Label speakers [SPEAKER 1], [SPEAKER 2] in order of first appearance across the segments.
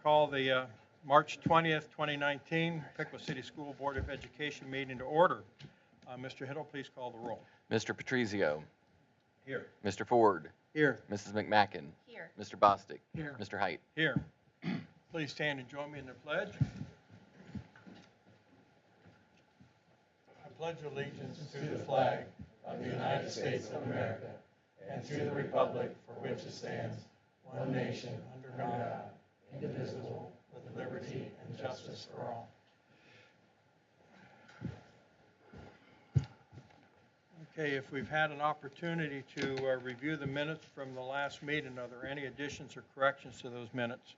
[SPEAKER 1] call the March 20th, 2019 Piqua City School Board of Education meeting to order. Mr. Hiddle, please call the roll.
[SPEAKER 2] Mr. Patrizio.
[SPEAKER 1] Here.
[SPEAKER 2] Mr. Ford.
[SPEAKER 1] Here.
[SPEAKER 2] Mrs. McMacken.
[SPEAKER 3] Here.
[SPEAKER 2] Mr. Bostic.
[SPEAKER 1] Here.
[SPEAKER 2] Mr. Height.
[SPEAKER 1] Here. Please stand and join me in the pledge. I pledge allegiance to the flag of the United States of America and to the republic for which it stands, one nation, under God, indivisible, with liberty and justice for all. Okay, if we've had an opportunity to review the minutes from the last meeting, are there any additions or corrections to those minutes?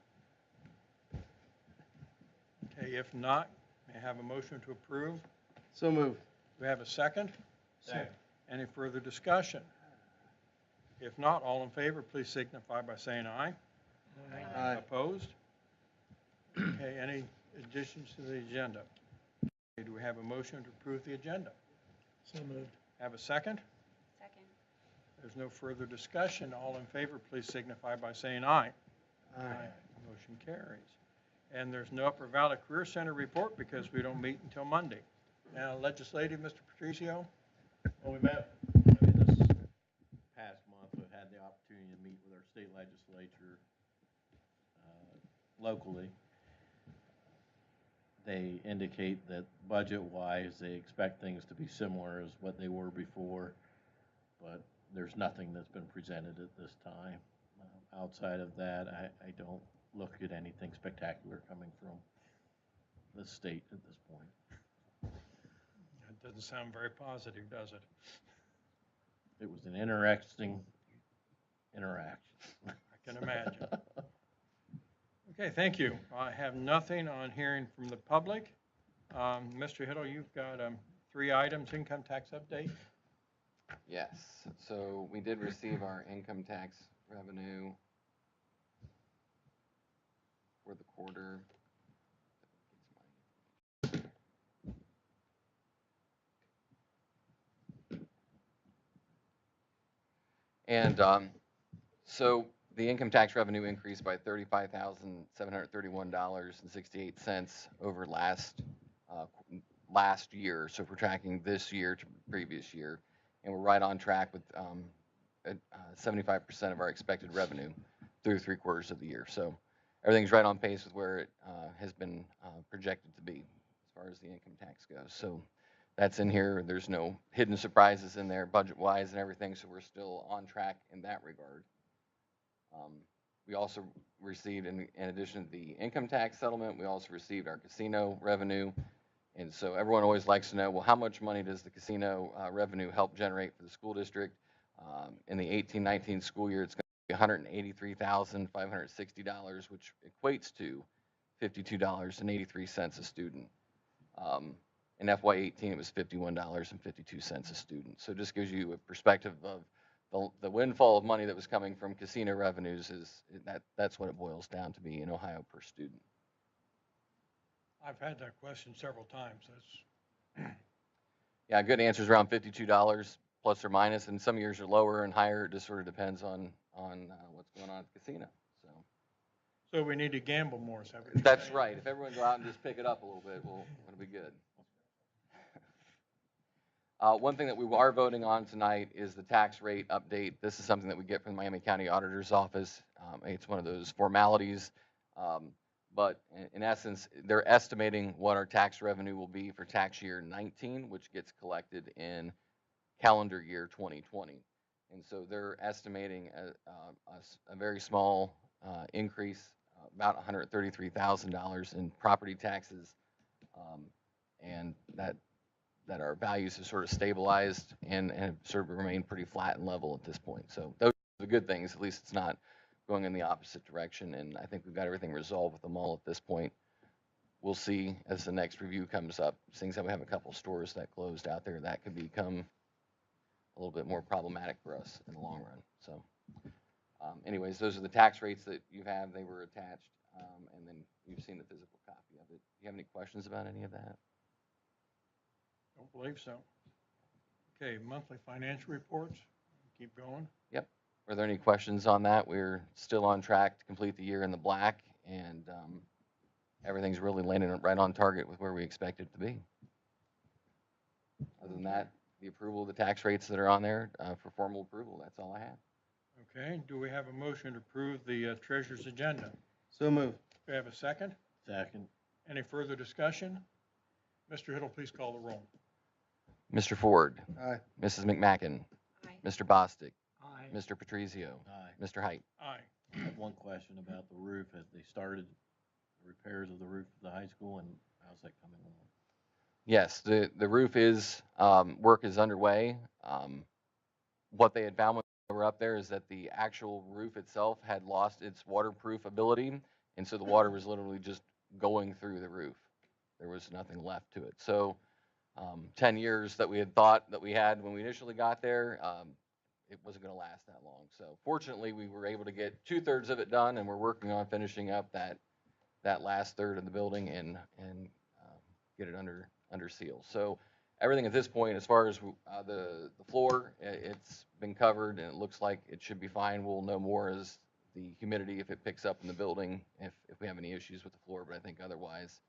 [SPEAKER 1] Okay, if not, may I have a motion to approve?
[SPEAKER 4] So moved.
[SPEAKER 1] Do we have a second? Second. Any further discussion? If not, all in favor, please signify by saying aye.
[SPEAKER 4] Aye.
[SPEAKER 1] Opposed? Okay, any additions to the agenda? Okay, do we have a motion to approve the agenda?
[SPEAKER 4] So moved.
[SPEAKER 1] Have a second?
[SPEAKER 3] Second.
[SPEAKER 1] There's no further discussion. All in favor, please signify by saying aye.
[SPEAKER 4] Aye.
[SPEAKER 1] Motion carries. And there's no Upper Valley Career Center report because we don't meet until Monday. Now, legislative, Mr. Patrizio?
[SPEAKER 5] Well, we met, this past month, we've had the opportunity to meet with our state legislature locally. They indicate that budget-wise, they expect things to be similar as what they were before, but there's nothing that's been presented at this time. Outside of that, I don't look at anything spectacular coming from the state at this point.
[SPEAKER 1] That doesn't sound very positive, does it?
[SPEAKER 5] It was an interesting interaction.
[SPEAKER 1] I can imagine. Okay, thank you. I have nothing on hearing from the public. Mr. Hiddle, you've got 3 items, income tax update.
[SPEAKER 2] Yes. So we did receive our income tax revenue for the quarter. And so the income tax revenue increased by $35,731.68 over last year. So if we're tracking this year to previous year, and we're right on track with 75% of our expected revenue through 3 quarters of the year. So everything's right on pace with where it has been projected to be as far as the income tax goes. So that's in here. There's no hidden surprises in there budget-wise and everything, so we're still on track in that regard. We also received, in addition to the income tax settlement, we also received our casino revenue. And so everyone always likes to know, well, how much money does the casino revenue help generate for the school district? In the 18-19 school year, it's going to be $183,560, which equates to $52.83 a student. In FY18, it was $51.52 a student. So it just gives you a perspective of the windfall of money that was coming from casino revenues. That's what it boils down to be in Ohio per student.
[SPEAKER 1] I've had that question several times.
[SPEAKER 2] Yeah, good answers around $52 plus or minus, and some years are lower and higher. It just sort of depends on what's going on at the casino.
[SPEAKER 1] So we need to gamble more. Is that what you're
[SPEAKER 2] That's
[SPEAKER 1] saying?
[SPEAKER 2] right. If everyone go out and just pick it up a little bit, it'll be good. One thing that we are voting on tonight is the tax rate update. This is something that we get from the Miami County Auditor's Office. It's one of those formalities, but in essence, they're estimating what our tax revenue will be for tax year 19, which gets collected in calendar year 2020. And so they're estimating a very small increase, about $133,000 in property taxes, and that our values have sort of stabilized and have sort of remained pretty flat and level at this point. So those are the good things. At least it's not going in the opposite direction, and I think we've got everything resolved with the mall at this point. We'll see as the next review comes up. Seeing that we have a couple stores that closed out there, that could become a little bit more problematic for us in the long run. So anyways, those are the tax rates that you have. They were attached, and then you've seen the physical copy of it. Do you have any questions about any of that?
[SPEAKER 1] Don't believe so. Okay, monthly financial reports. Keep going.
[SPEAKER 2] Yep. Are there any questions on that? We're still on track to complete the year in the black, and everything's really landing right on target with where we expect it to be. Other than that, the approval of the tax rates that are on there for formal approval, that's all I have.
[SPEAKER 1] Okay, do we have a motion to approve the treasurer's agenda?
[SPEAKER 4] So moved.
[SPEAKER 1] Do we have a second?
[SPEAKER 5] Second.
[SPEAKER 1] Any further discussion? Mr. Hiddle, please call the roll.
[SPEAKER 2] Mr. Ford,
[SPEAKER 4] Aye.
[SPEAKER 2] Mrs. McMacken,
[SPEAKER 3] Aye.
[SPEAKER 2] Mr. Bostic,
[SPEAKER 1] Aye.
[SPEAKER 2] Mr. Patrizio,
[SPEAKER 5] Aye.
[SPEAKER 2] Mr. Height.
[SPEAKER 1] Aye.
[SPEAKER 5] I have one question about the roof. Have they started the repairs of the roof of the high school, and how's that coming along?
[SPEAKER 2] Yes, the roof is, work is underway. What they had found when they were up there is that the actual roof itself had lost its waterproof ability, and so the water was literally just going through the roof. There was nothing left to it. So 10 years that we had thought that we had when we initially got there, it wasn't going to last that long. So fortunately, we were able to get 2/3 of it done, and we're working on finishing up that last third of the building and get it under seal. So everything at this point, as far as the floor, it's been covered, and it looks like it should be fine. We'll know more as the humidity, if it picks up in the building, if we have any issues with the floor, but I think otherwise,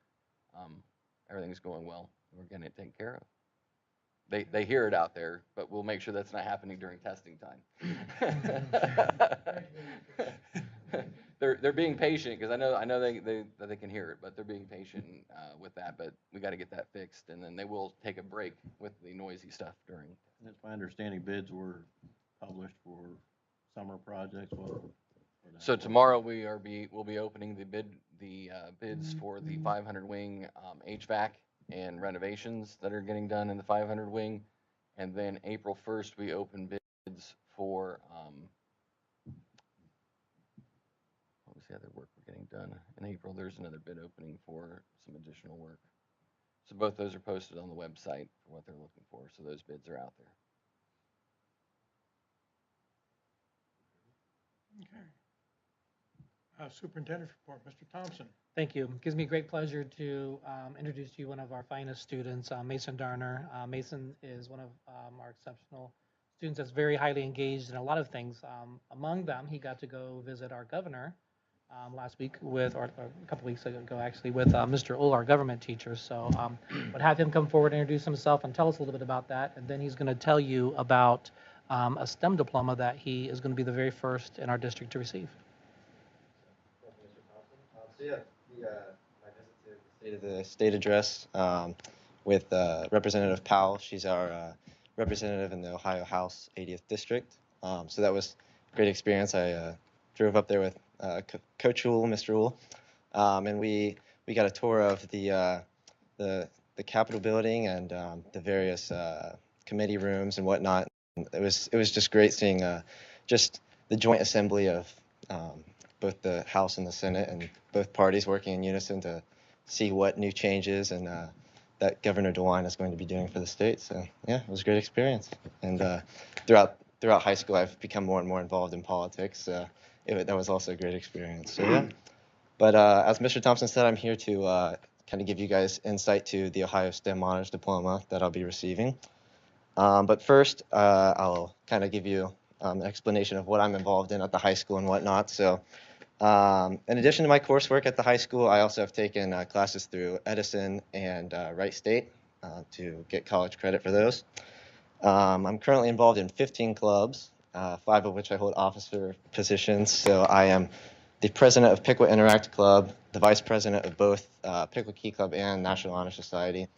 [SPEAKER 2] everything's going well. We're getting it taken care of. They hear it out there, but we'll make sure that's not happening during testing time. They're being patient, because I know they can hear it, but they're being patient with that. But we got to get that fixed, and then they will take a break with the noisy stuff during.
[SPEAKER 5] And it's my understanding bids were published for summer projects.
[SPEAKER 2] So tomorrow we'll be opening the bids for the 500 wing HVAC and renovations that are getting done in the 500 wing, and then April 1st we open bids for what was the other work we're getting done in April? There's another bid opening for some additional work. So both those are posted on the website for what they're looking for. So those bids are out there.
[SPEAKER 1] Okay. Superintendent's report, Mr. Thompson.
[SPEAKER 6] Thank you. It gives me great pleasure to introduce to you one of our finest students, Mason Darner. Mason is one of our exceptional students that's very highly engaged in a lot of things. Among them, he got to go visit our governor last week or a couple weeks ago, actually, with Mr. Ull, our government teacher. So would have him come forward and introduce himself and tell us a little bit about that. And then he's going to tell you about a STEM diploma that he is going to be the very first in our district to receive.
[SPEAKER 7] So yeah, my visit to the State Address with Representative Powell. She's our representative in the Ohio House 80th District. So that was a great experience. I drove up there with Coach Uhl, Mr. Uhl, and we got a tour of the Capitol building and the various committee rooms and whatnot. It was just great seeing just the joint assembly of both the House and the Senate and both parties working in unison to see what new changes and that Governor DeWine is going to be doing for the state. So yeah, it was a great experience. And throughout high school, I've become more and more involved in politics. That was also a great experience. So yeah. But as Mr. Thompson said, I'm here to kind of give you guys insight to the Ohio STEM Honors Diploma that I'll be receiving. But first, I'll kind of give you an explanation of what I'm involved in at the high school and whatnot. So in addition to my coursework at the high school, I also have taken classes through Edison and Wright State to get college credit for those. I'm currently involved in 15 clubs, 5 of which I hold officer positions. So I am the president of Piqua Interact Club, the vice president of both Piqua Key Club and National Honor Society.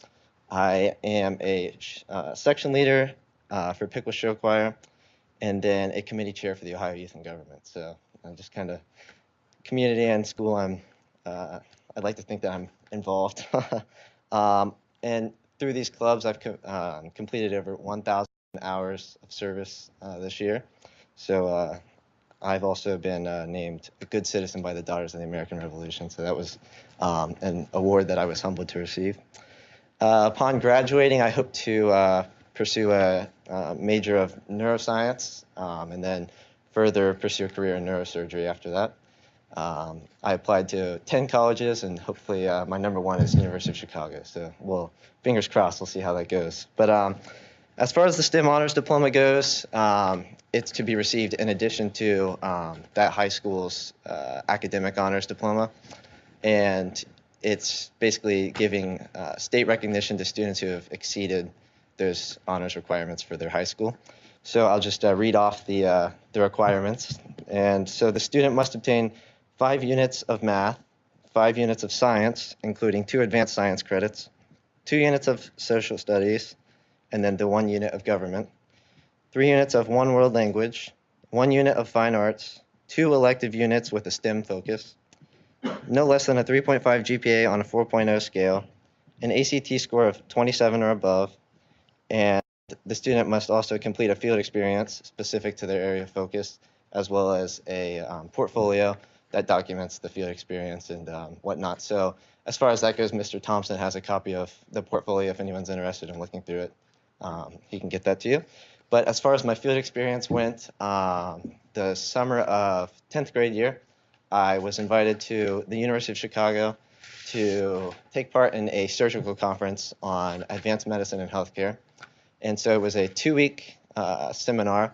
[SPEAKER 7] I am a section leader for Piqua Show Choir, and then a committee chair for the Ohio Youth and Government. So I'm just kind of community and school. I'd like to think that I'm involved. And through these clubs, I've completed over 1,000 hours of service this year. So I've also been named a good citizen by the Daughters of the American Revolution. So that was an award that I was humbled to receive. Upon graduating, I hope to pursue a major of neuroscience and then further pursue a career in neurosurgery after that. I applied to 10 colleges, and hopefully my number one is University of Chicago. So, well, fingers crossed, we'll see how that goes. But As far as the STEM Honors Diploma goes, it's to be received in addition to that high school's academic honors diploma. And it's basically giving state recognition to students who have exceeded those honors requirements for their high school. So I'll just read off the requirements. And so the student must obtain 5 units of math, 5 units of science, including 2 advanced science credits, 2 units of social studies, and then the 1 unit of government, 3 units of 1 world language, 1 unit of fine arts, 2 elective units with a STEM focus, no less than a 3.5 GPA on a 4.0 scale, an ACT score of 27 or above, and the student must also complete a field experience specific to their area of focus, as well as a portfolio that documents the field experience and whatnot. So as far as that goes, Mr. Thompson has a copy of the portfolio if anyone's interested in looking through it. He can get that to you. But as far as my field experience went, the summer of 10th grade year, I was invited to the University of Chicago to take part in a surgical conference on advanced medicine and healthcare. And so it was a 2-week seminar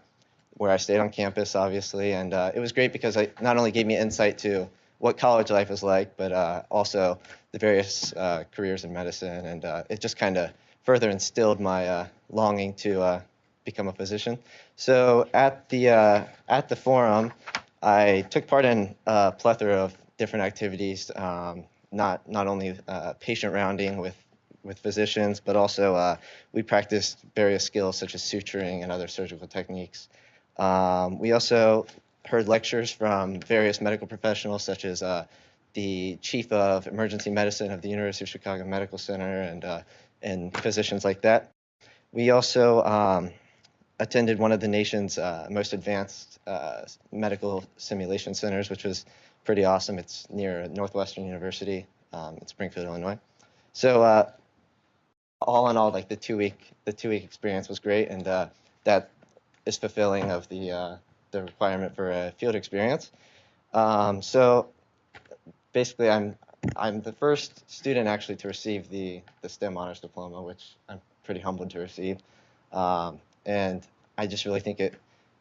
[SPEAKER 7] where I stayed on campus, obviously, and it was great because it not only gave me insight to what college life is like, but also the various careers in medicine, and it just kind of further instilled my longing to become a physician. So at the forum, I took part in a plethora of different activities, not only patient rounding with physicians, but also we practiced various skills such as suturing and other surgical techniques. We also heard lectures from various medical professionals, such as the chief of emergency medicine of the University of Chicago Medical Center and physicians like that. We also attended one of the nation's most advanced medical simulation centers, which was pretty awesome. It's near Northwestern University in Springfield, Illinois. So all in all, like the 2-week experience was great, and that is fulfilling of the requirement for a field experience. So basically, I'm the first student actually to receive the STEM Honors Diploma, which I'm pretty humbled to receive. And I just really think it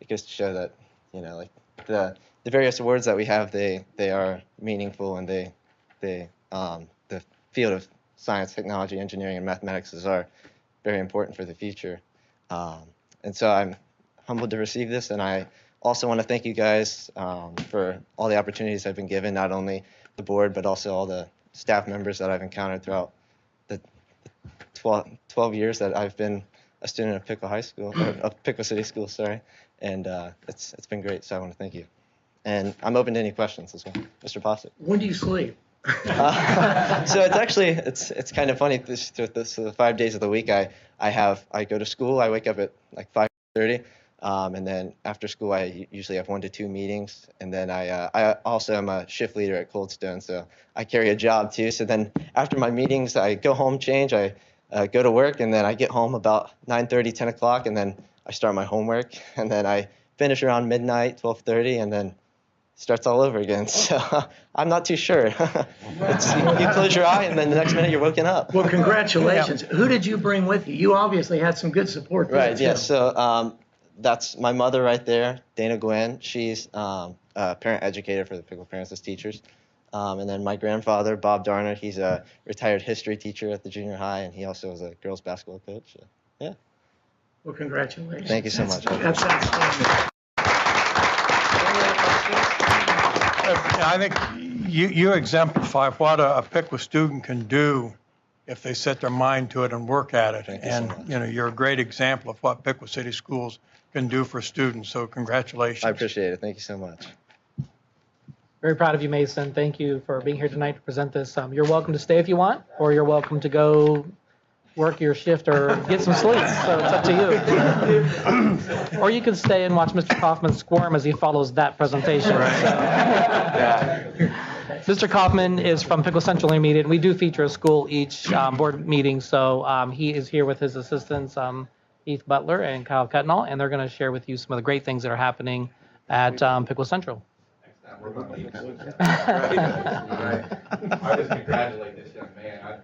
[SPEAKER 7] goes to show that, you know, like the various awards that we have, they are meaningful, and the field of science, technology, engineering, and mathematics are very important for the future. And so I'm humbled to receive this, and I also want to thank you guys for all the opportunities I've been given, not only the board, but also all the staff members that I've encountered throughout the 12 years that I've been a student of Piqua High School, or of Piqua City School, sorry. And it's been great, so I want to thank you. And I'm open to any questions as well. Mr. Posset.
[SPEAKER 4] When do you sleep?
[SPEAKER 7] So it's actually, it's kind of funny, so the 5 days of the week I go to school, I wake up at like 5:30, and then after school I usually have 1 to 2 meetings, and then I also am a shift leader at Cold Stone, so I carry a job too. So then after my meetings, I go home, change, I go to work, and then I get home about 9:30, 10 o'clock, and then I start my homework, and then I finish around midnight, 12:30, and then starts all over again. So I'm not too sure. You close your eye, and then the next minute you're woken up.
[SPEAKER 4] Well, congratulations. Who did you bring with you? You obviously had some good support there,
[SPEAKER 7] Right,
[SPEAKER 4] too.
[SPEAKER 7] yeah. So that's my mother right there, Dana Gwen. She's a parent educator for the Piqua Parents as Teachers. And then my grandfather, Bob Darner, he's a retired history teacher at the junior high, and he also is a girls basketball coach. So, yeah.
[SPEAKER 4] Well, congratulations.
[SPEAKER 7] Thank you so much.
[SPEAKER 4] That's outstanding.
[SPEAKER 1] I think you exemplify what a Piqua student can do if they set their mind to it and work at it.
[SPEAKER 7] Thank you so
[SPEAKER 1] And,
[SPEAKER 7] much.
[SPEAKER 1] you know, you're a great example of what Piqua City Schools can do for students, so congratulations.
[SPEAKER 7] I appreciate it. Thank you so much.
[SPEAKER 6] Very proud of you, Mason. Thank you for being here tonight to present this. You're welcome to stay if you want, or you're welcome to go work your shift or get some sleep. So it's up to you. Or you can stay and watch Mr. Kaufman squirm as he follows that presentation. Mr. Kaufman is from Piqua Central Intermediate. We do feature a school each board meeting, so he is here with his assistants, Heath Butler and Kyle Cutnall, and they're going to share with you some of the great things that are happening at Piqua Central.
[SPEAKER 2] I just congratulate this young man.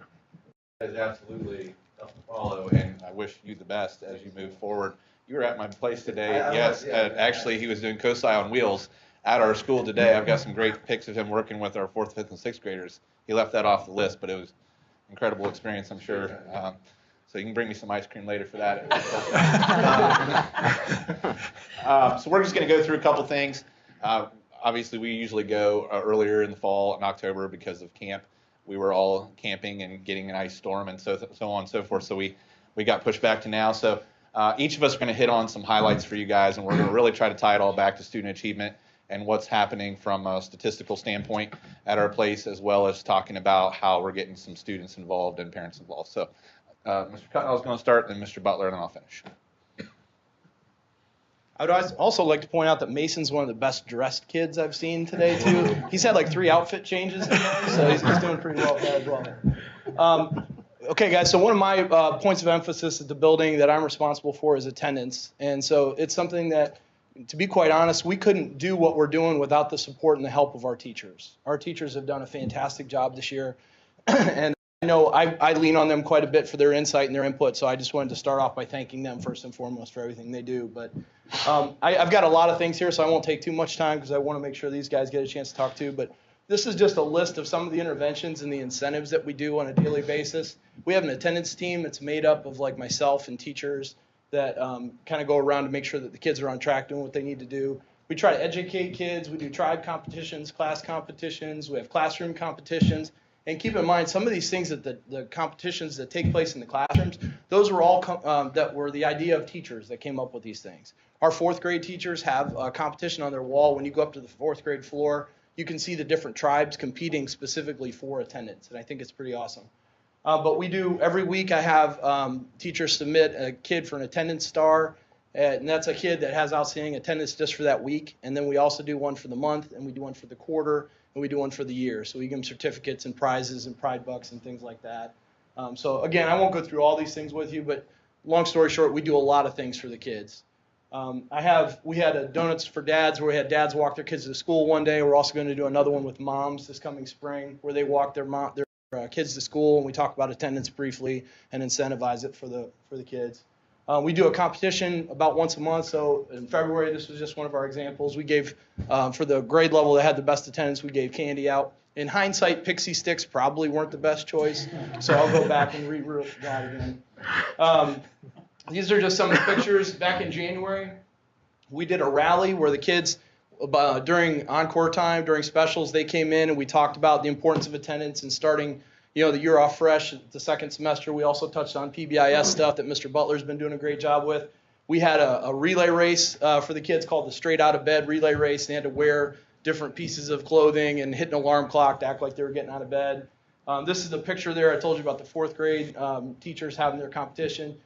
[SPEAKER 2] He has absolutely
[SPEAKER 3] tough to follow, and I wish you the best as you move forward. You were at my place today.
[SPEAKER 7] I
[SPEAKER 3] Yes,
[SPEAKER 7] was, yeah.
[SPEAKER 3] actually, he was doing COSI on wheels at our school today. I've got some great pics of him working with our 4th, 5th, and 6th graders. He left that off the list, but it was an incredible experience, I'm sure. So you can bring me some ice cream later for that. So we're just going to go through a couple things. Obviously, we usually go earlier in the fall in October because of camp. We were all camping and getting an ice storm and so on and so forth. So we got pushed back to now. So each of us are going to hit on some highlights for you guys, and we're going to really try to tie it all back to student achievement and what's happening from a statistical standpoint at our place, as well as talking about how we're getting some students involved and parents involved. So Mr. Cutnell is going to start, then Mr. Butler, and then I'll finish.
[SPEAKER 8] I would also like to point out that Mason's one of the best dressed kids I've seen today too. He's had like 3 outfit changes today, so he's doing pretty well with that as well. Okay, guys, so one of my points of emphasis at the building that I'm responsible for is attendance. And so it's something that, to be quite honest, we couldn't do what we're doing without the support and the help of our teachers. Our teachers have done a fantastic job this year, and I know I lean on them quite a bit for their insight and their input, so I just wanted to start off by thanking them first and foremost for everything they do. But I've got a lot of things here, so I won't take too much time because I want to make sure these guys get a chance to talk too. But this is just a list of some of the interventions and the incentives that we do on a daily basis. We have an attendance team that's made up of like myself and teachers that kind of go around to make sure that the kids are on track doing what they need to do. We try to educate kids. We do tribe competitions, class competitions. We have classroom competitions. And keep in mind, some of these things that the competitions that take place in the classrooms, those were all that were the idea of teachers that came up with these things. Our 4th grade teachers have a competition on their wall. When you go up to the 4th grade floor, you can see the different tribes competing specifically for attendance, and I think it's pretty awesome. But we do, every week I have teachers submit a kid for an attendance star, and that's a kid that has outstanding attendance just for that week. And then we also do one for the month, and we do one for the quarter, and we do one for the year. So we give them certificates and prizes and pride bucks and things like that. So again, I won't go through all these things with you, but long story short, we do a lot of things for the kids. We had a Donuts for Dads where we had dads walk their kids to school one day. We're also going to do another one with moms this coming spring where they walk their kids to school, and we talk about attendance briefly and incentivize it for the kids. We do a competition about once a month. So in February, this was just one of our examples. We gave, for the grade level that had the best attendance, we gave candy out. In hindsight, pixie sticks probably weren't the best choice, so I'll go back and reroute that again. These are just some of the pictures. Back in January, we did a rally where the kids, during encore time, during specials, they came in and we talked about the importance of attendance and starting the year off fresh. The second semester, we also touched on PBIS stuff that Mr. Butler's been doing a great job with. We had a relay race for the kids called the Straight Out of Bed Relay Race. They had to wear different pieces of clothing and hit an alarm clock to act like they were getting out of bed. This is the picture there. I told you about the 4th grade teachers having their competition.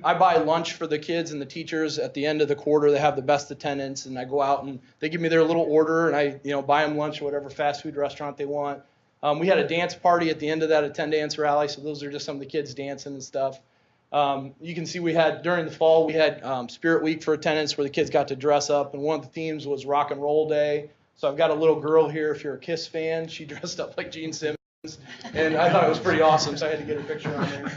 [SPEAKER 8] I buy lunch for the kids and the teachers at the end of the quarter. They have the best attendance, and I go out and they give me their little order, and I buy them lunch or whatever fast food restaurant they want. We had a dance party at the end of that attendance rally, so those are just some of the kids dancing and stuff. You can see during the fall, we had Spirit Week for attendance where the kids got to dress up, and one of the themes was Rock and Roll Day. So I've got a little girl here, if you're a Kiss fan, she dressed up like Gene Simmons, and I thought it was pretty awesome, so I had to get her picture on there.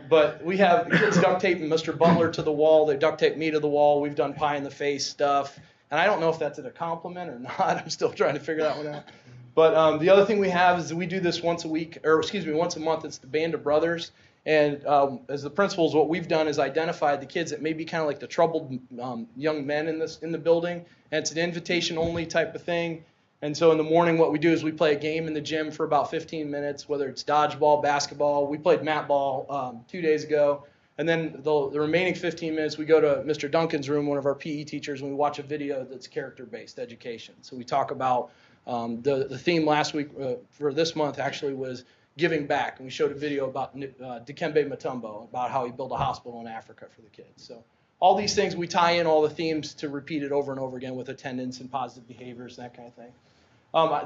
[SPEAKER 8] But we have kids duct taping Mr. Butler to the wall. They duct tape me to the wall. We've done pie in the face stuff. And I don't know if that's a compliment or not. I'm still trying to figure that one out. But the other thing we have is that we do this once a month. It's the Band of Brothers. And as the principals, what we've done is identified the kids that may be kind of like the troubled young men in the building. And it's an invitation-only type of thing. And so in the morning, what we do is we play a game in the gym for about 15 minutes, whether it's dodgeball, basketball. We played mat ball 2 days ago. And then the remaining 15 minutes, we go to Mr. Duncan's room, one of our PE teachers, and we watch a video that's character-based education. So we talk about the theme last week for this month actually was giving back. And we showed a video about Dikembe Mutombo, about how he built a hospital in Africa for the kids. So all these things, we tie in all the themes to repeat it over and over again with attendance and positive behaviors and that kind of thing.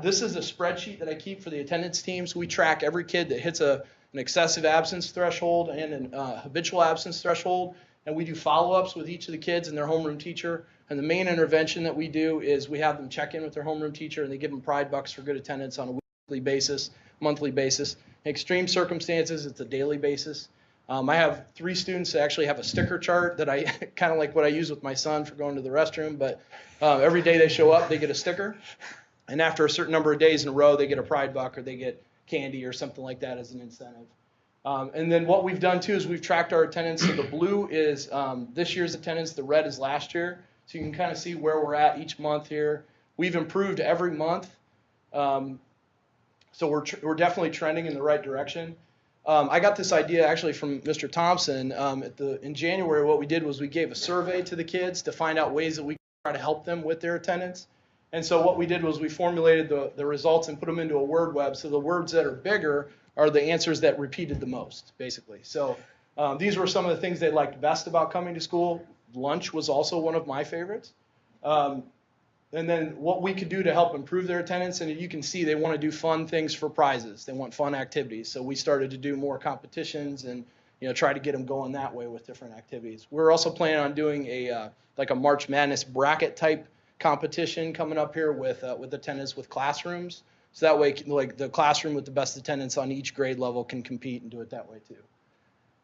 [SPEAKER 8] This is a spreadsheet that I keep for the attendance team. So we track every kid that hits an excessive absence threshold and an habitual absence threshold. And we do follow-ups with each of the kids and their homeroom teacher. And the main intervention that we do is we have them check in with their homeroom teacher, and they give them pride bucks for good attendance on a weekly basis, monthly basis. In extreme circumstances, it's a daily basis. I have 3 students that actually have a sticker chart that I kind of like what I use with my son for going to the restroom, but every day they show up, they get a sticker. And after a certain number of days in a row, they get a pride buck or they get candy or something like that as an incentive. And then what we've done too is we've tracked our attendance. So the blue is this year's attendance, the red is last year. So you can kind of see where we're at each month here. We've improved every month. So we're definitely trending in the right direction. I got this idea actually from Mr. Thompson. In January, what we did was we gave a survey to the kids to find out ways that we could try to help them with their attendance. And so what we did was we formulated the results and put them into a word web. So the words that are bigger are the answers that repeated the most, basically. So these were some of the things they liked best about coming to school. Lunch was also one of my favorites. And then what we could do to help improve their attendance, and you can see they want to do fun things for prizes. They want fun activities. So we started to do more competitions and try to get them going that way with different activities. We're also planning on doing like a March Madness bracket type competition coming up here with attendance with classrooms. So that way, like the classroom with the best attendance on each grade level can compete and do it that way too.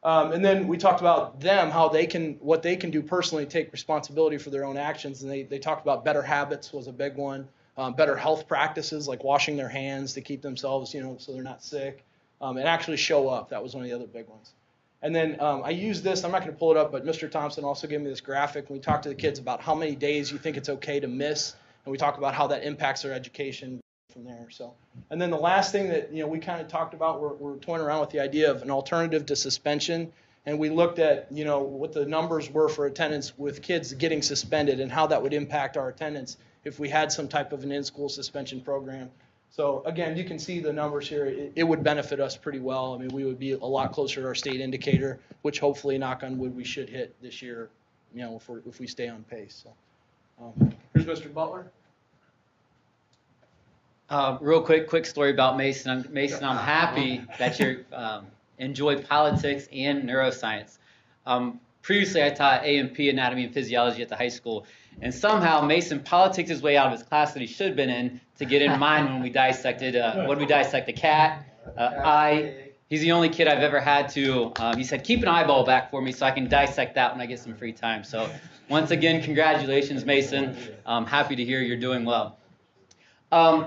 [SPEAKER 8] And then we talked about them, what they can do personally, take responsibility for their own actions. And they talked about better habits was a big one, better health practices like washing their hands to keep themselves, so they're not sick, and actually show up. That was one of the other big ones. And then I used this, I'm not going to pull it up, but Mr. Thompson also gave me this graphic. We talked to the kids about how many days you think it's okay to miss, and we talk about how that impacts their education from there. So, and then the last thing that we kind of talked about, we're toying around with the idea of an alternative to suspension, and we looked at what the numbers were for attendance with kids getting suspended and how that would impact our attendance if we had some type of an in-school suspension program. So again, you can see the numbers here. It would benefit us pretty well. I mean, we would be a lot closer to our state indicator, which hopefully, knock on wood, we should hit this year, if we stay on pace. So here's Mr. Butler.
[SPEAKER 9] Real quick story about Mason. Mason, I'm happy that you enjoy politics and neuroscience. Previously, I taught A&P, Anatomy and Physiology at the high school, and somehow Mason politics his way out of his class that he should have been in to get in mine when we dissected a cat, eye. He's the only kid I've ever had to, he said, keep an eyeball back for me so I can dissect that when I get some free time. So once again, congratulations, Mason. I'm happy to hear you're doing well.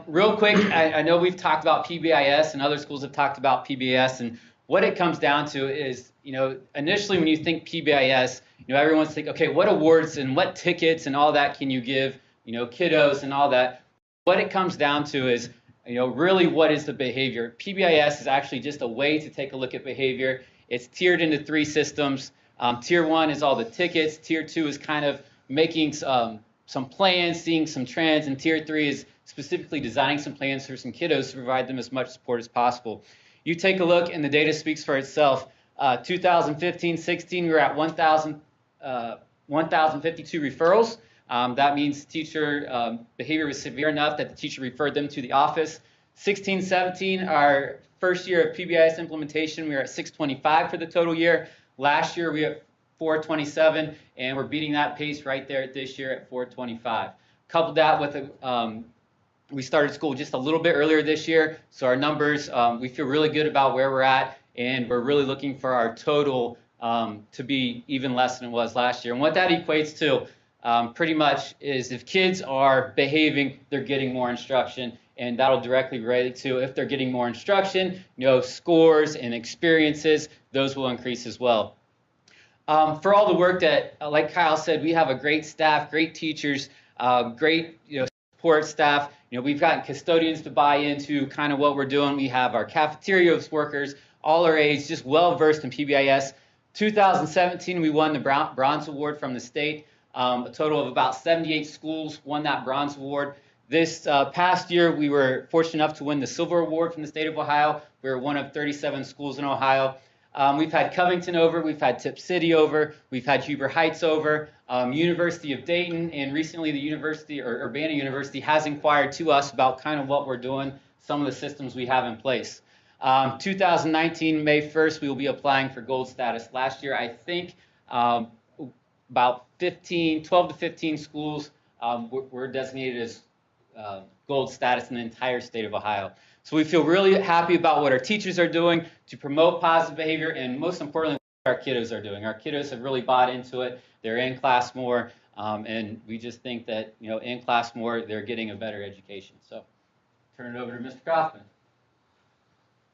[SPEAKER 9] Real quick, I know we've talked about PBIS and other schools have talked about PBIS, and what it comes down to is, initially when you think PBIS, everyone's thinking, okay, what awards and what tickets and all that can you give, kiddos and all that. What it comes down to is, really what is the behavior? PBIS is actually just a way to take a look at behavior. It's tiered into 3 systems. Tier 1 is all the tickets. Tier 2 is kind of making some plans, seeing some trends, and Tier 3 is specifically designing some plans for some kiddos to provide them as much support as possible. You take a look and the data speaks for itself. 2015-16, we were at 1,052 referrals. That means teacher behavior was severe enough that the teacher referred them to the office. 16-17, our first year of PBIS implementation, we were at 625 for the total year. Last year, we were at 427, and we're beating that pace right there this year at 425. Couple that with we started school just a little bit earlier this year, so our numbers, we feel really good about where we're at, and we're really looking for our total to be even less than it was last year. And what that equates to pretty much is if kids are behaving, they're getting more instruction, and that'll directly relate to if they're getting more instruction, scores and experiences, those will increase as well. For all the work that, like Kyle said, we have a great staff, great teachers, great support staff. We've gotten custodians to buy into kind of what we're doing. We have our cafeteria workers, all our aides, just well versed in PBIS. 2017, we won the Bronze Award from the state. A total of about 78 schools won that Bronze Award. This past year, we were fortunate enough to win the Silver Award from the state of Ohio. We were one of 37 schools in Ohio. We've had Covington over, we've had Tip City over, we've had Huber Heights over, University of Dayton, and recently the University, or Urbana University, has inquired to us about kind of what we're doing, some of the systems we have in place. 2019, May 1st, we will be applying for gold status. Last year, I think about 12 to 15 schools were designated as gold status in the entire state of Ohio. So we feel really happy about what our teachers are doing to promote positive behavior, and most importantly, our kiddos are doing. Our kiddos have really bought into it. They're in class more, and we just think that, in class more, they're getting a better education. So turn it over to Mr. Kaufman.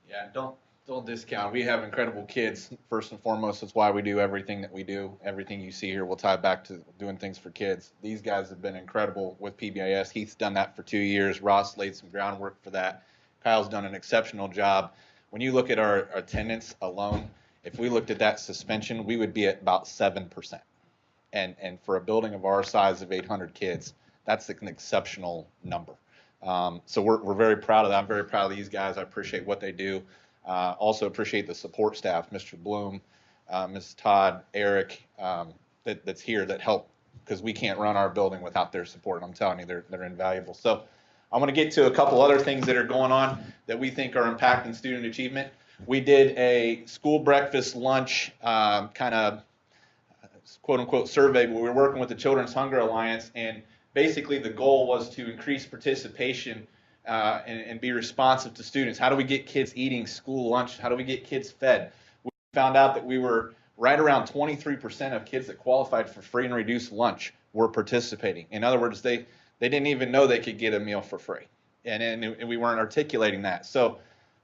[SPEAKER 3] Yeah, don't discount. We have incredible kids. First and foremost, that's why we do everything that we do. Everything you see here will tie back to doing things for kids. These guys have been incredible with PBIS. Heath's done that for 2 years. Ross laid some groundwork for that. Kyle's done an exceptional job. When you look at our attendance alone, if we looked at that suspension, we would be at about 7%. And for a building of our size of 800 kids, that's an exceptional number. So we're very proud of that. I'm very proud of these guys. I appreciate what they do. Also appreciate the support staff, Mr. Bloom, Ms. Todd, Eric, that's here that help, because we can't run our building without their support. I'm telling you, they're invaluable. So I'm going to get to a couple other things that are going on that we think are impacting student achievement. We did a school breakfast lunch kind of quote unquote survey where we were working with the Children's Hunger Alliance, and basically the goal was to increase participation and be responsive to students. How do we get kids eating school lunch? How do we get kids fed? We found out that we were right around 23% of kids that qualified for free and reduced lunch were participating. In other words, they didn't even know they could get a meal for free, and we weren't articulating that. So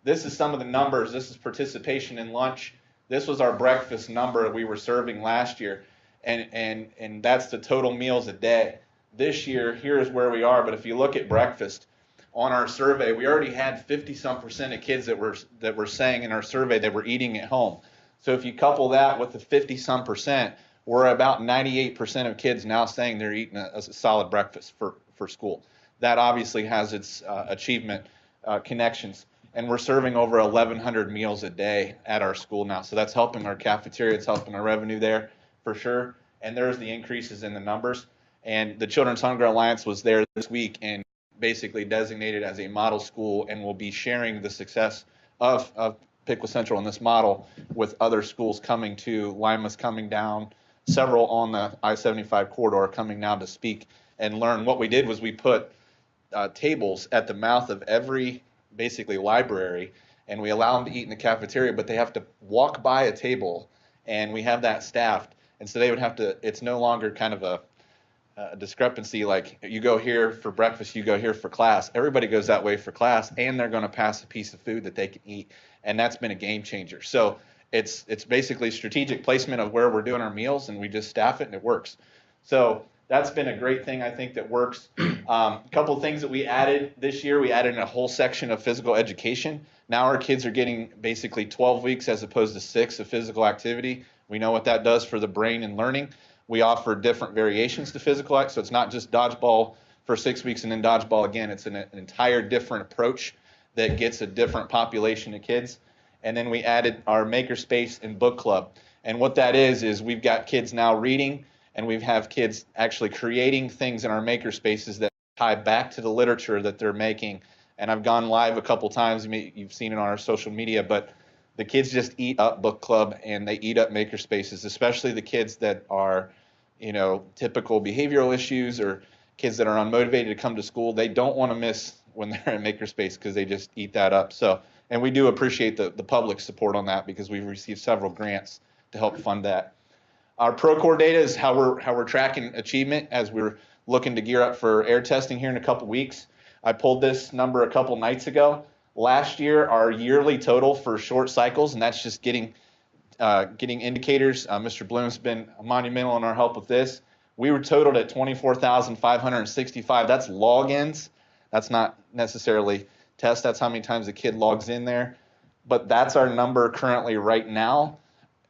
[SPEAKER 3] this is some of the numbers. This is participation in lunch. This was our breakfast number that we were serving last year, and that's the total meals a day. This year, here's where we are. But if you look at breakfast on our survey, we already had 50-some% of kids that were saying in our survey that were eating at home. So if you couple that with the 50-some%, we're about 98% of kids now saying they're eating a solid breakfast for school. That obviously has its achievement connections. And we're serving over 1,100 meals a day at our school now. So that's helping our cafeteria. It's helping our revenue there for sure. And there's the increases in the numbers. And the Children's Hunger Alliance was there this week and basically designated as a model school, and will be sharing the success of Piqua Central in this model with other schools coming to. Lima's coming down, several on the I-75 corridor coming now to speak and learn. What we did was we put tables at the mouth of every basically library, and we allow them to eat in the cafeteria, but they have to walk by a table, and we have that staffed. And so they would have to, it's no longer kind of a discrepancy like you go here for breakfast, you go here for class. Everybody goes that way for class, and they're going to pass a piece of food that they can eat. And that's been a game changer. So it's basically strategic placement of where we're doing our meals, and we just staff it and it works. So that's been a great thing, I think, that works. A couple of things that we added this year, we added in a whole section of physical education. Now our kids are getting basically 12 weeks as opposed to 6 of physical activity. We know what that does for the brain and learning. We offer different variations to physical act, so it's not just dodgeball for 6 weeks and then dodgeball again. It's an entire different approach that gets a different population of kids. And then we added our makerspace and book club. And what that is we've got kids now reading, and we have kids actually creating things in our makerspaces that tie back to the literature that they're making. And I've gone live a couple times. You've seen it on our social media, but the kids just eat up book club and they eat up makerspaces, especially the kids that are, typical behavioral issues or kids that are unmotivated to come to school. They don't want to miss when they're in makerspace because they just eat that up. So, and we do appreciate the public support on that because we've received several grants to help fund that. Our Procore data is how we're tracking achievement as we're looking to gear up for air testing here in a couple weeks. I pulled this number a couple nights ago. Last year, our yearly total for short cycles, and that's just getting indicators. Mr. Bloom's been monumental in our help with this. We were totaled at 24,565. That's logins. That's not necessarily tests. That's how many times a kid logs in there. But that's our number currently right now,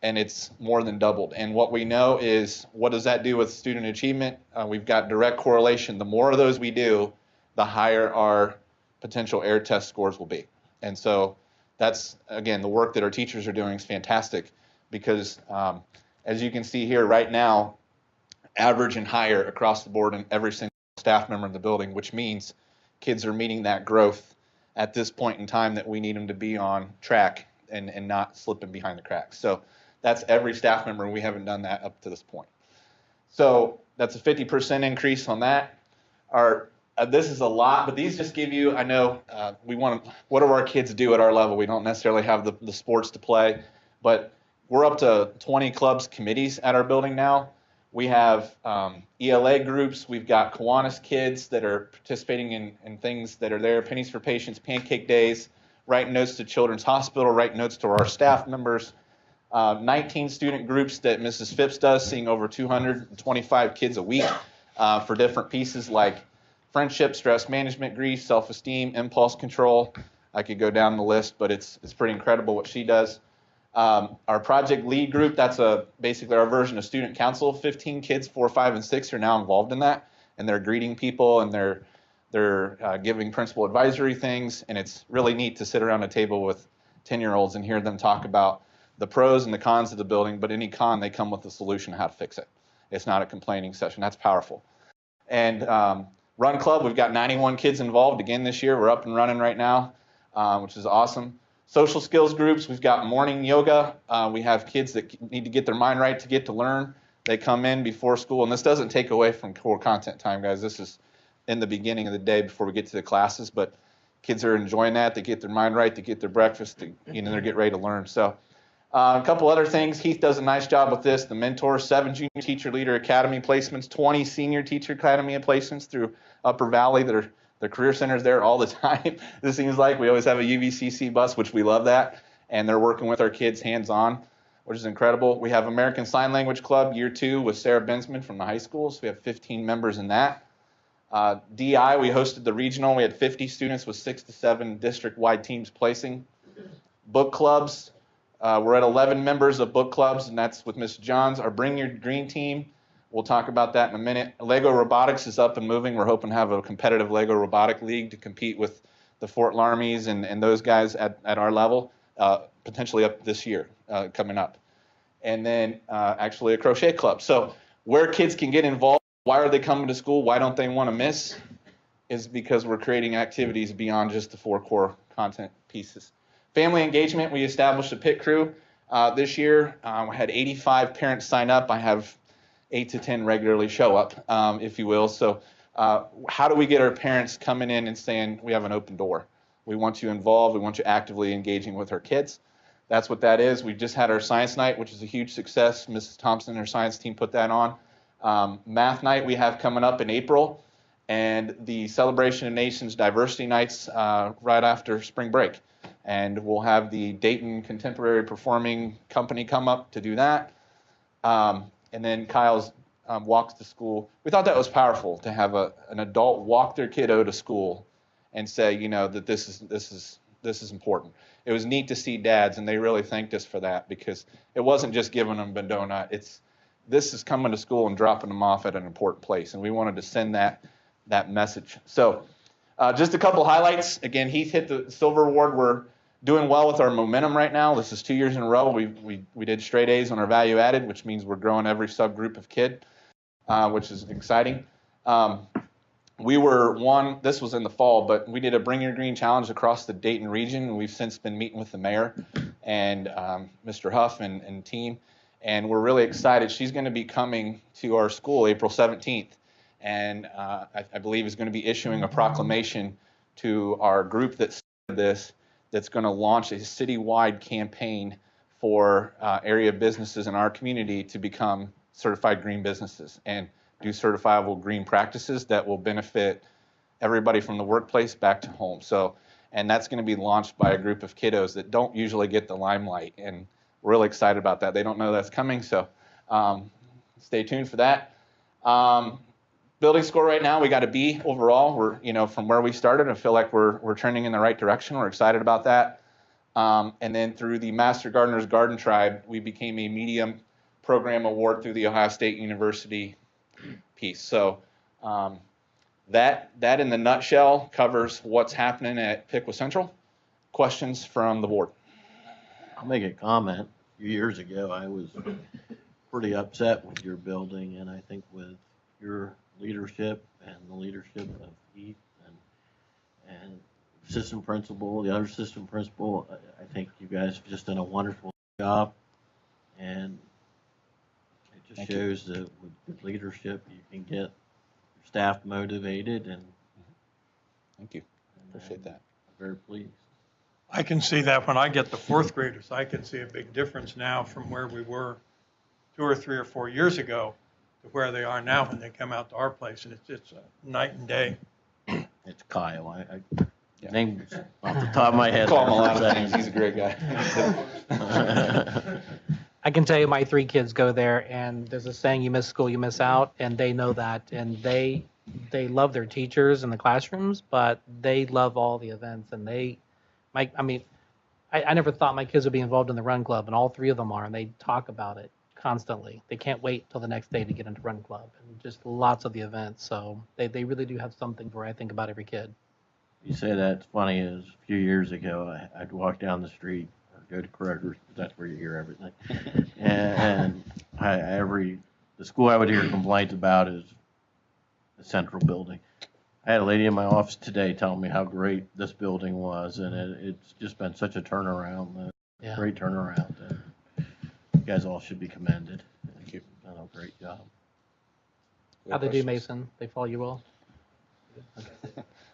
[SPEAKER 3] and it's more than doubled. And what we know is, what does that do with student achievement? We've got direct correlation. The more of those we do, the higher our potential air test scores will be. And so that's, again, the work that our teachers are doing is fantastic because, as you can see here right now, average and higher across the board in every single staff member in the building, which means kids are meeting that growth at this point in time that we need them to be on track and not slipping behind the cracks. So that's every staff member, and we haven't done that up to this point. So that's a 50% increase on that. This is a lot, but these just give you, I know what do our kids do at our level? We don't necessarily have the sports to play, but we're up to 20 clubs, committees at our building now. We have ELA groups. We've got Kiwanis kids that are participating in things that are there, Pennies for Patients, Pancake Days, writing notes to Children's Hospital, writing notes to our staff members. 19 student groups that Mrs. Phipps does, seeing over 225 kids a week for different pieces like friendship, stress management, grief, self-esteem, impulse control. I could go down the list, but it's pretty incredible what she does. Our project lead group, that's basically our version of student council. 15 kids, 4, 5, and 6 are now involved in that, and they're greeting people and they're giving principal advisory things, and it's really neat to sit around a table with 10-year-olds and hear them talk about the pros and the cons of the building, but any con, they come with a solution how to fix it. It's not a complaining session. That's powerful. And Run Club, we've got 91 kids involved again this year. We're up and running right now, which is awesome. Social skills groups, we've got morning yoga. We have kids that need to get their mind right to get to learn. They come in before school, and this doesn't take away from core content time, guys. This is in the beginning of the day before we get to the classes, but kids are enjoying that. They get their mind right, they get their breakfast, they get ready to learn. So a couple other things. Heath does a nice job with this. The mentor, 7 junior teacher leader academy placements, 20 senior teacher academy placements through Upper Valley. The career center's there all the time. This seems like we always have a UVCC bus, which we love that. And they're working with our kids hands-on, which is incredible. We have American Sign Language Club, year 2, with Sarah Bensman from the high school. So we have 15 members in that. DI, we hosted the regional. We had 50 students with 6 to 7 district-wide teams placing. Book clubs. We're at 11 members of book clubs, and that's with Ms. Johns. Our Bring Your Green team, we'll talk about that in a minute. Lego Robotics is up and moving. We're hoping to have a competitive Lego Robotic League to compete with the Fort Larmies and those guys at our level, potentially up this year, coming up. And then actually a crochet club. So where kids can get involved, why are they coming to school, why don't they want to miss, is because we're creating activities beyond just the 4 core content pieces. Family engagement, we established a pit crew this year. We had 85 parents sign up. I have 8 to 10 regularly show up, if you will. So how do we get our parents coming in and saying, we have an open door? We want you involved. We want you actively engaging with our kids. That's what that is. We just had our science night, which is a huge success. Mrs. Thompson and her science team put that on. Math night we have coming up in April, and the Celebration of Nations Diversity Nights right after spring break. And we'll have the Dayton Contemporary Performing Company come up to do that. And then Kyle's walks to school. We thought that was powerful to have an adult walk their kiddo to school and say, that this is important. It was neat to see dads, and they really thanked us for that, because it wasn't just giving them a donut. This is coming to school and dropping them off at an important place, and we wanted to send that message. So just a couple highlights. Again, Heath hit the silver award. We're doing well with our momentum right now. This is 2 years in a row. We did straight A's on our value added, which means we're growing every subgroup of kid, which is exciting. This was in the fall, but we did a Bring Your Green challenge across the Dayton region. We've since been meeting with the mayor and Mr. Huff and team, and we're really excited. She's going to be coming to our school April 17th, and I believe is going to be issuing a proclamation to our group that started this, that's going to launch a citywide campaign for area businesses in our community to become certified green businesses and do certifiable green practices that will benefit everybody from the workplace back to home. So, and that's going to be launched by a group of kiddos that don't usually get the limelight, and we're really excited about that. They don't know that's coming, so stay tuned for that. Building score right now, we got a B overall. We're, from where we started, I feel like we're trending in the right direction. We're excited about that. And then through the Master Gardeners Garden Tribe, we became a medium program award through the Ohio State University piece. So that in the nutshell covers what's happening at Piqua Central. Questions from the board?
[SPEAKER 5] I'll make a comment. A few years ago, I was pretty upset with your building, and I think with your leadership and the leadership of Heath and assistant principal, the other assistant principal, I think you guys have just done a wonderful job, and it just shows that with good leadership you can get your staff motivated, and
[SPEAKER 3] Thank you. Appreciate that.
[SPEAKER 5] I'm very pleased.
[SPEAKER 1] I can see that when I get the fourth graders, I can see a big difference now from where we were 2 or 3 or 4 years ago to where they are now when they come out to our place, and it's a night and day.
[SPEAKER 5] It's Kyle.
[SPEAKER 3] Yeah.
[SPEAKER 5] Name off the top of my head.
[SPEAKER 3] Call him a lot of
[SPEAKER 5] there.
[SPEAKER 3] things. He's a great guy.
[SPEAKER 6] I can tell you my 3 kids go there, and there's a saying, you miss school, you miss out, and they know that, and they love their teachers in the classrooms, but they love all the events, and I never thought my kids would be involved in the run club, and all 3 of them are, and they talk about it constantly. They can't wait till the next day to get into run club, and just lots of the events, so they really do have something for, I think, about every kid.
[SPEAKER 5] You say that's funny. Is a few years ago, I'd walk down the street or go to Kroger's. That's where you hear everything. And the school I would hear complaints about is the central building. I had a lady in my office today telling me how great this building was, and it's just been such a turnaround,
[SPEAKER 6] Yeah.
[SPEAKER 5] great turnaround. And you guys all should be commended.
[SPEAKER 3] Thank you.
[SPEAKER 5] You've done a great job.
[SPEAKER 6] How'd they do, Mason? They follow you well?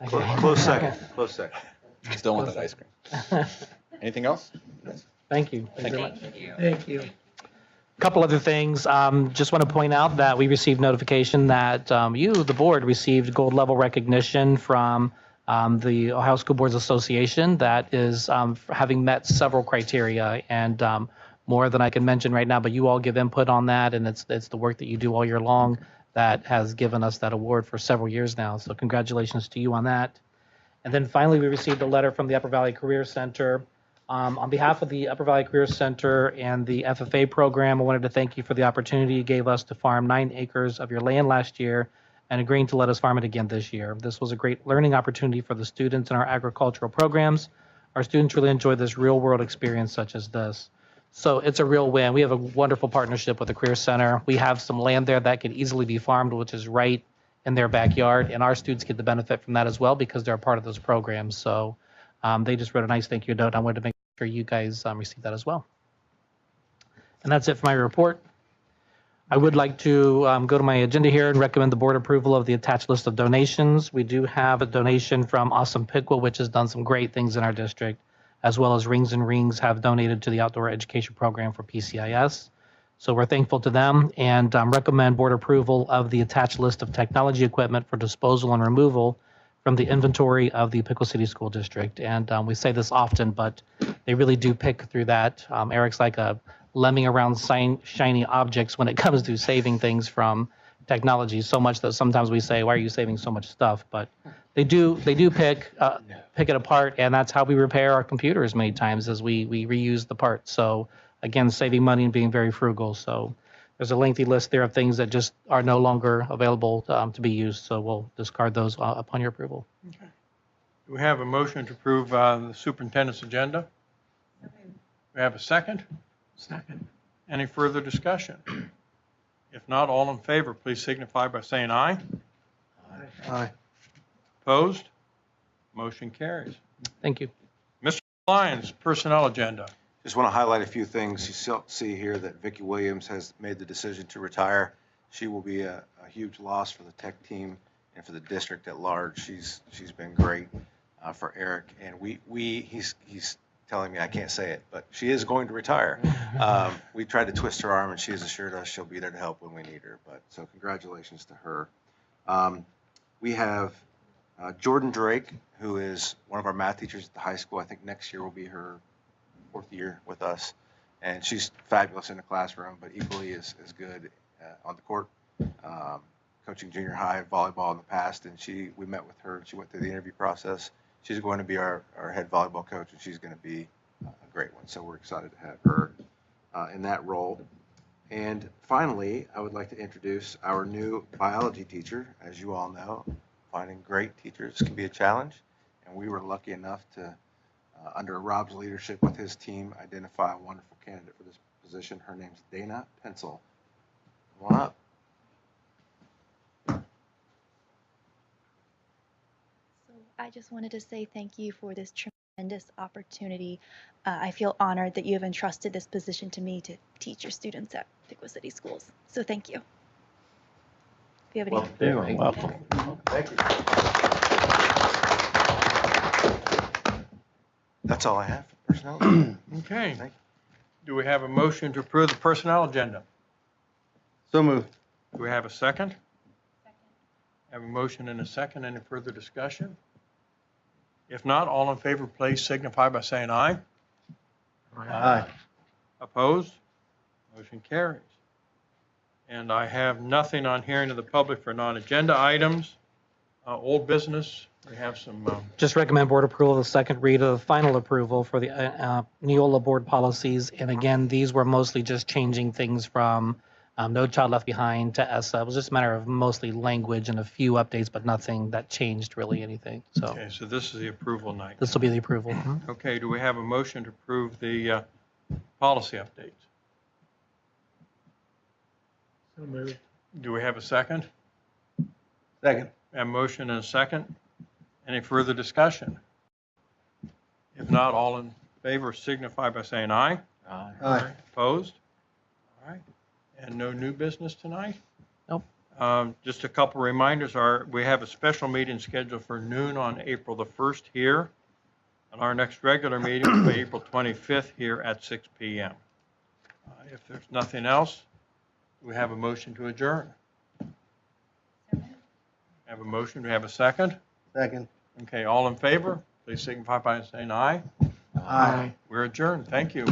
[SPEAKER 10] Close second. Close second.
[SPEAKER 3] Still want that ice cream. Anything else?
[SPEAKER 6] Thank you. Thank you very much.
[SPEAKER 4] Thank you.
[SPEAKER 6] Couple other things. Just want to point out that we received notification that you, the board, received gold level recognition from the Ohio School Boards Association that is having met several criteria, and more than I can mention right now, but you all give input on that, and it's the work that you do all year long that has given us that award for several years now. So congratulations to you on that. And then finally, we received a letter from the Upper Valley Career Center. On behalf of the Upper Valley Career Center and the FFA program, I wanted to thank you for the opportunity you gave us to farm 9 acres of your land last year and agreeing to let us farm it again this year. This was a great learning opportunity for the students in our agricultural programs. Our students really enjoy this real-world experience such as this. So it's a real win. We have a wonderful partnership with the Career Center. We have some land there that could easily be farmed, which is right in their backyard, and our students get the benefit from that as well because they're a part of those programs. So they just wrote a nice thank you note. I wanted to make sure you guys receive that as well. And that's it for my report. I would like to go to my agenda here and recommend the board approval of the attached list of donations. We do have a donation from Awesome Piqua, which has done some great things in our district, as well as Rings and Rings have donated to the outdoor education program for PCIS. So we're thankful to them and recommend board approval of the attached list of technology equipment for disposal and removal from the inventory of the Piqua City School District. And we say this often, but they really do pick through that. Eric's like a lemming around shiny objects when it comes to saving things from technology, so much that sometimes we say, why are you saving so much stuff? But they do pick it apart, and that's how we repair our computers many times, as we reuse the parts. So again, saving money and being very frugal. So there's a lengthy list there of things that just are no longer available to be used. So we'll discard those upon your approval.
[SPEAKER 1] Okay. Do we have a motion to approve the superintendent's agenda? We have a second?
[SPEAKER 4] Second.
[SPEAKER 1] Any further discussion? If not, all in favor, please signify by saying aye.
[SPEAKER 10] Aye.
[SPEAKER 1] Opposed? Motion carries.
[SPEAKER 6] Thank you.
[SPEAKER 1] Mr. Lyons, personnel agenda.
[SPEAKER 10] Just want to highlight a few things. You see here that Vicki Williams has made the decision to retire. She will be a huge loss for the tech team and for the district at large. She's been great for Eric, and he's telling me I can't say it, but she is going to retire. We tried to twist her arm, and she has assured us she'll be there to help when we need her. But so congratulations to her. We have Jordan Drake, who is one of our math teachers at the high school. I think next year will be her 4th year with us, and she's fabulous in the classroom, but equally as good on the court, coaching junior high volleyball in the past. And we met with her, and she went through the interview process. She's going to be our head volleyball coach, and she's going to be a great one. So we're excited to have her in that role. And finally, I would like to introduce our new biology teacher. As you all know, finding great teachers can be a challenge, and we were lucky enough to, under Rob's leadership with his team, identify a wonderful candidate for this position. Her name's Dana Pencil. Come on up.
[SPEAKER 11] I just wanted to say thank you for this tremendous opportunity. I feel honored that you have entrusted this position to me to teach your students at Piqua City Schools. So thank you. If you have any
[SPEAKER 5] Welcome.
[SPEAKER 10] Thank you. That's all I have for personnel.
[SPEAKER 1] Okay.
[SPEAKER 10] Thank
[SPEAKER 1] Do we have a motion to approve the personnel agenda?
[SPEAKER 5] So moved.
[SPEAKER 1] Do we have a second? Second. Have a motion and a second. Any further discussion? If not, all in favor, please signify by saying aye.
[SPEAKER 5] Aye.
[SPEAKER 1] Opposed? Motion carries. And I have nothing on hearing of the public for non-agenda items. Old business, we have some,
[SPEAKER 6] Just recommend board approval of the second read of the final approval for the Neola board policies. And again, these were mostly just changing things from No Child Left Behind to ESSA. It was just a matter of mostly language and a few updates, but nothing that changed really anything. So
[SPEAKER 1] okay, so this is the approval night.
[SPEAKER 6] this will be the approval.
[SPEAKER 1] Okay, do we have a motion to approve the policy updates?
[SPEAKER 4] So moved.
[SPEAKER 1] Do we have a second?
[SPEAKER 5] Second.
[SPEAKER 1] A motion and a second. Any further discussion? If not, all in favor signify by saying aye.
[SPEAKER 5] Aye.
[SPEAKER 1] Opposed? All right. And no new business tonight?
[SPEAKER 6] Nope.
[SPEAKER 1] Just a couple reminders we have a special meeting scheduled for noon on April the 1st here. And our next regular meeting will be April 25th here at 6 p.m. If there's nothing else, we have a motion to adjourn. Have a motion. Do we have a second?
[SPEAKER 5] Second.
[SPEAKER 1] Okay, all in favor, please signify by saying aye.
[SPEAKER 5] Aye.
[SPEAKER 1] We're adjourned. Thank you.